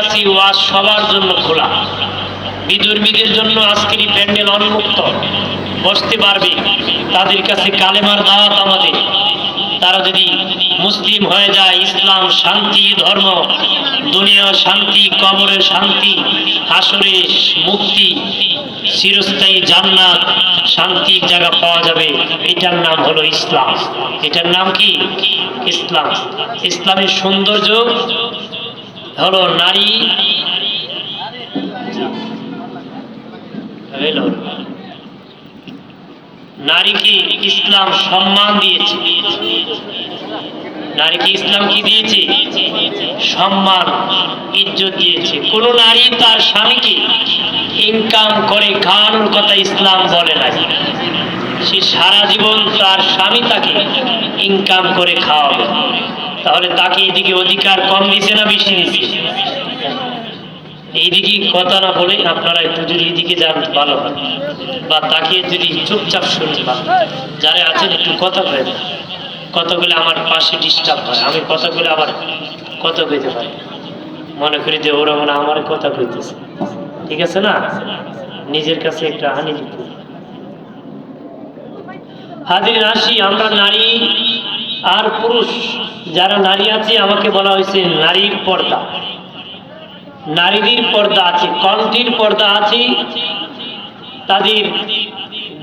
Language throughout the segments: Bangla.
আছি ওয়াজ সবার জন্য খোলা। বিধর্মীদের জন্য আজকের এই প্যান্ডেল উন্মুক্ত, বসতে পারবে। তাদের কাছে কালেমার দাওয়াত আমাদের। তারা যদি মুসলিম হয়ে যায়, ইসলাম শান্তি ধর্ম, দুনিয়া শান্তি, কবরে শান্তি, হাসরে মুক্তি, চিরস্থায়ী জান্নাত, শান্তির জায়গা পাওয়া যাবে। এটার নাম হলো ইসলাম। এটার নাম কি? ইসলাম। ইসলামের সৌন্দর্য হলো নারী নারীকে ইসলাম সম্মান দিয়েছে। নারীকে ইসলাম কি দিয়েছে? সম্মান, ইজ্জত দিয়েছে। কোন নারী তার স্বামীকে ইনকাম করে খাওয়ানোর কথা ইসলাম বলে নাই। সে সারা জীবন তার স্বামী তাকে ইনকাম করে খাওয়াবে। তাহলে তাকে এদিকে অধিকার কম দিছে না বেশি দিছে? এইদিকে কথা না বলে আপনারা একটু যদি এদিকে যান ভালো হয়, বা তাকে যদি চুপচাপ শুনতে পান। যারা আছেন একটু কথা বলেন, কথা বলে আমার পাশে ডিস্টার্ব হয়। আমি কথা বলে আবার কথা কইতে পারি, মনে করি যে ওরা মনে আমার কথা কইতেছে। ঠিক আছে না? নিজের কাছে একটা হানি দিতে। হাজির আসি, আমরা নারী আর পুরুষ যারা নারী আছে, আমাকে বলা হয়েছে নারীর পর্দা। নারীদের পর্দা আছে, কণ্ঠের পর্দা আছে, তাদের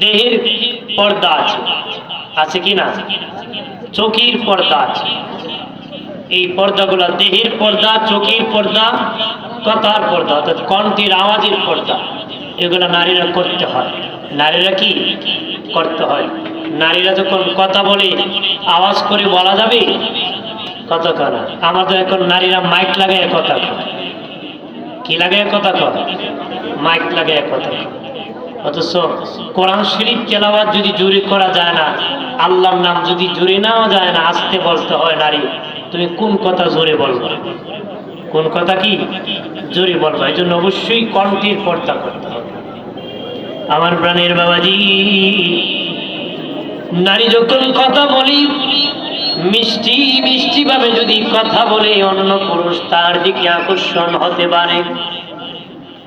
দেহের পর্দা আছে, আছে কি না? চোখের পর্দা আছে। এই পর্দাগুলো দেহের পর্দা, চোখের পর্দা, কথার পর্দা, অর্থাৎ কণ্ঠের আওয়াজের পর্দা, এগুলো নারীরা করতে হয়। নারীরা কি করতে হয়? নারীরা যখন কথা বলে আওয়াজ করে বলা যাবে কথা করা। আমাদের এখন নারীরা মাইক লাগায় কথা কয়। কি লাগায় কথা কয়? মাইক লাগায় কথা কয়। অথচ কোরআন শরীফ তেলাওয়াত যদি জোরে করা যায় না, আল্লাহর নাম যদি জোরে নেওয়া যায় না, আস্তে বলতে হয়। নারী তুমি কোন কথা জোরে বলবা? কোন কথা কি জোরে বলবা? এই জন্য অবশ্যই কণ্ঠের পর্দা করতে হবে। আমার প্রাণের বাবাজি, নারী যখন কথা বলি মিষ্টি মিষ্টি ভাবে যদি কথা বলে, অন্য পুরুষ তার দিকে আকর্ষণ হতে পারে,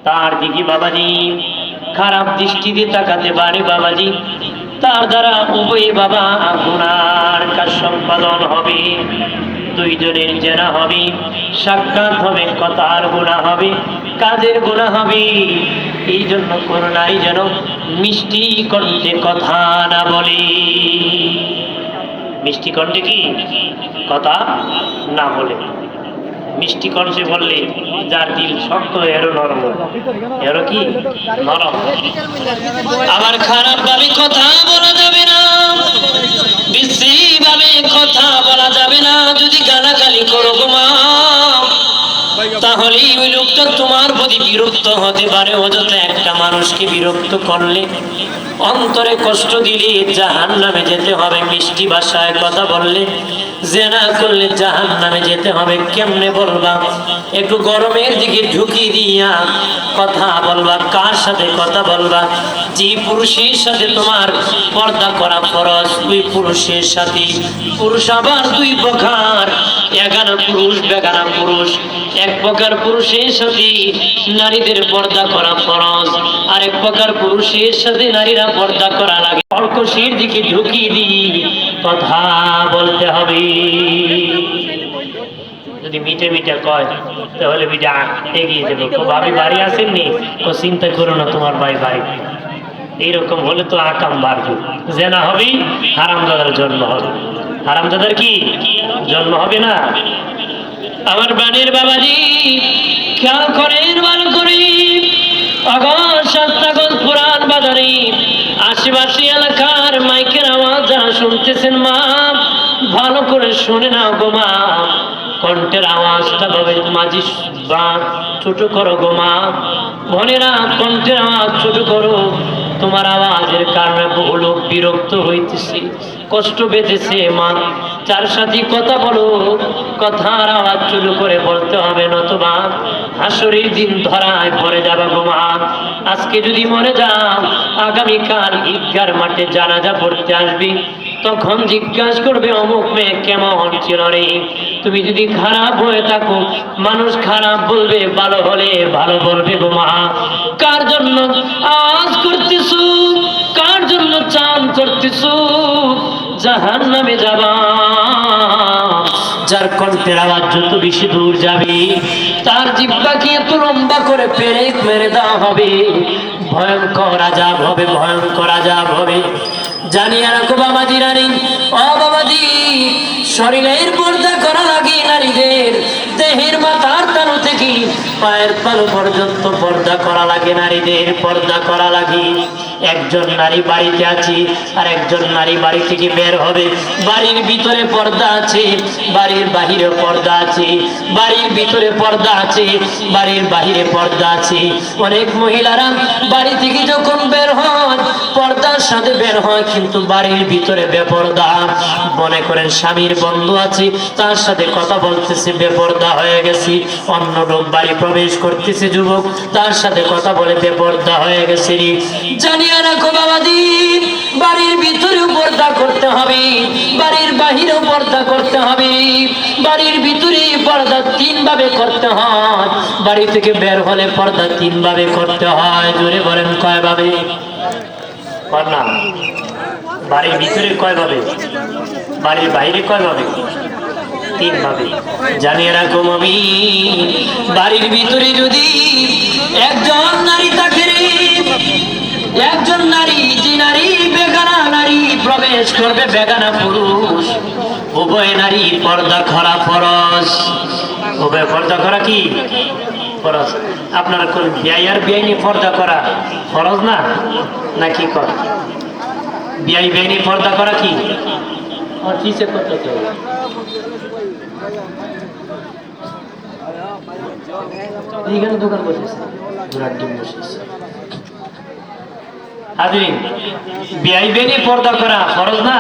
তার দিকে বাবাজি খারাপ দৃষ্টিতে তাকাতে পারে। বাবাজি তার দ্বারা উভয়ে বাবা গুনার কাজ সম্পাদন হবে, দুইজনের জেনা হবে, সাক্ষাৎ হবে, কথার গুনাহ হবে, কাজের গুনাহ হবে। এই জন্য কোন নারী যেন মিষ্টি কণ্ঠে কথা না বলে। মিষ্টি কণ্ঠে কি কথা না বলে। মিষ্টি কণ্ঠে বললে যার দিল শক্ত এরও নরম, এরও কি নরম। আবার খারাপ ভাবে কথা বলা যাবে না, বিশ্রী ভাবে কথা বলা যাবে না। যদি গালাগালি করো গো মা, তাহলে ওই লোকটা তোমার প্রতি বিরক্ত হতে পারে। অযথা একটা মানুষকে বিরক্ত করলে, অন্তরে কষ্ট দিলে জাহান্নামে যেতে হবে। মিষ্টি ভাষায় কথা বললে, জেনা করলে জাহান্নামে যেতে হবে। কেমনে বলবা? একটু গরমের দিকে ঝুঁকি দিয়া কথা বলবা। কার সাথে কথা বলবা? যে পুরুষের সাথে তোমার পর্দা করা ফরজ, ওই পুরুষের সাথে। পুরুষ আবার দুই প্রকার, এগারো পুরুষ বেগানা পুরুষ। এক প্রকার পুরুষের সাথে নারীদের পর্দা করা ফরজ, আরেক প্রকার পুরুষের সাথে নারীরা পর্দা করা লাগে। কর্কশের দিকে ঝুঁকি দিয়ে কথা বলতে হবে। যদি মিটে মিটে কয় তাহলে বিটা এগিয়ে যাবে। ভাবি বাড়ি আসেননি, ও চিন্তা করো না, তোমার ভাই বাড়ি। এইরকম হলে তো আকাম বাড়বে, জেনা হবে, হারামজাদার জন্ম হবে। হারামজাদার কি জন্ম হবে না? আমার বাড়ির বাবাজি খেয়াল করেন ভালো করে। অগস্ট পুরান বাজারে আশেপাশে এলাকার মাইকের আওয়াজ যারা শুনতেছেন মা, ভালো করে শুনে নাও গো মা। কণ্ঠের আওয়াজটা ভাবে মাঝি বা ছোট করো গো মা। বোনেরা কণ্ঠের আওয়াজ ছোট করো। তোমার আওয়াজের কারণে বহু লোক বিরক্ত হইতেছে, কষ্ট পেতেছে মা। যার সাথে কথা বলো, কথার আওয়াজ ছোট করে বলতে হবে, নতুবা হাসরের দিন ধরায় পড়ে যাবে গো মা। আজকে যদি মরে যাও, আগামীকাল ঈদগার মাঠে জানাজা পড়তে আসবি। তখন জিজ্ঞাসা করবে অমুক মেয়ে কেমন ছিল রে। তুমি যদি খারাপ হয়ে থাকো মানুষ খারাপ বলবে, ভালো হলে ভালো বলবে গো মা। কার জন্য আওয়াজ করতেছো, কার জন্য চান করতেছো? জাহান্নামে যাবা। যার কণ্ঠের আওয়াজ যত বেশি দূর যাবে তার জিহ্বাকে এত লম্বা করে পেরেক মেরে দেওয়া হবে। ভয়ঙ্কর আযাব হবে, ভয়ঙ্কর আযাব হবে। জানিয়ে রাখো বাবাজি রানী, ও বাবাজি, শরীরের পর্দা করা লাগে নারীদের। দেহের মাথার তালু থেকে পায়ের তালু পর্যন্ত পর্দা করা লাগে নারীদের, পর্দা করা লাগে। একজন নারী বাড়িতে আছে আর একজন নারী বাড়ি থেকে বের হবে, বাড়ির ভিতরে পর্দা আছে, বাড়ির বাহিরে পর্দা আছে, বাড়ির ভিতরে পর্দা আছে, বাড়ির বাহিরে পর্দা আছে। অনেক মহিলারা বাড়ি থেকে যখন বের হয় পর্দার সাথে বের হয়, কিন্তু বাড়ির ভিতরে বেপর্দা। মনে করেন স্বামীর বন্ধু আছে, তার সাথে কথা বলতেছে, বেপর্দা হয়ে গেছে। অন্য লোক বাড়ি প্রবেশ করতেছে, যুবক তার সাথে কথা বলে বেপর্দা হয়ে গেছে। জানিয়ে রাখো বাবাজি, বাড়ির ভিতরেও পর্দা করতে হবে, বাড়ির বাহিরেও পর্দা করতে হবে। বাড়ির ভিতরে পর্দা 3 ভাবে করতে হয়, বাড়ি থেকে বের হলে পর্দা 3 ভাবে করতে হয়। জোরে বলেন কয় ভাবে? না, বাড়ির ভিতরে কয় ভাবে, বাড়ির বাইরে কয় ভাবে? 3 ভাবে। জানিয়ে রাখো মুমিন, বাড়ির ভিতরে যদি একজন নারী থাকে, একজন নারী, যে নারী বেগানা নারী প্রবেশ করবে, বেগানা পুরুষ, উভয় নারী পর্দা করা ফরজ। উভয় পর্দা করা কি ফরজ? আপনার কোন বিয়াই আর বিয়াইনি পর্দা করা ফরজ না, নাকি কর? বিয়াই বিয়াইনি পর্দা করা কি কিসে করতে হবে? এইখানে দোকান বসেছে, ঘোড়ার ডিম বসেছে। হাজরিন, বিয়াই বেনি পর্দা করা ফরজ না?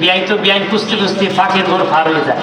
বিয়াই তো বিয়াই খুঁজতে খুঁজতে ফাঁকের ঘর পার হয়ে যায়।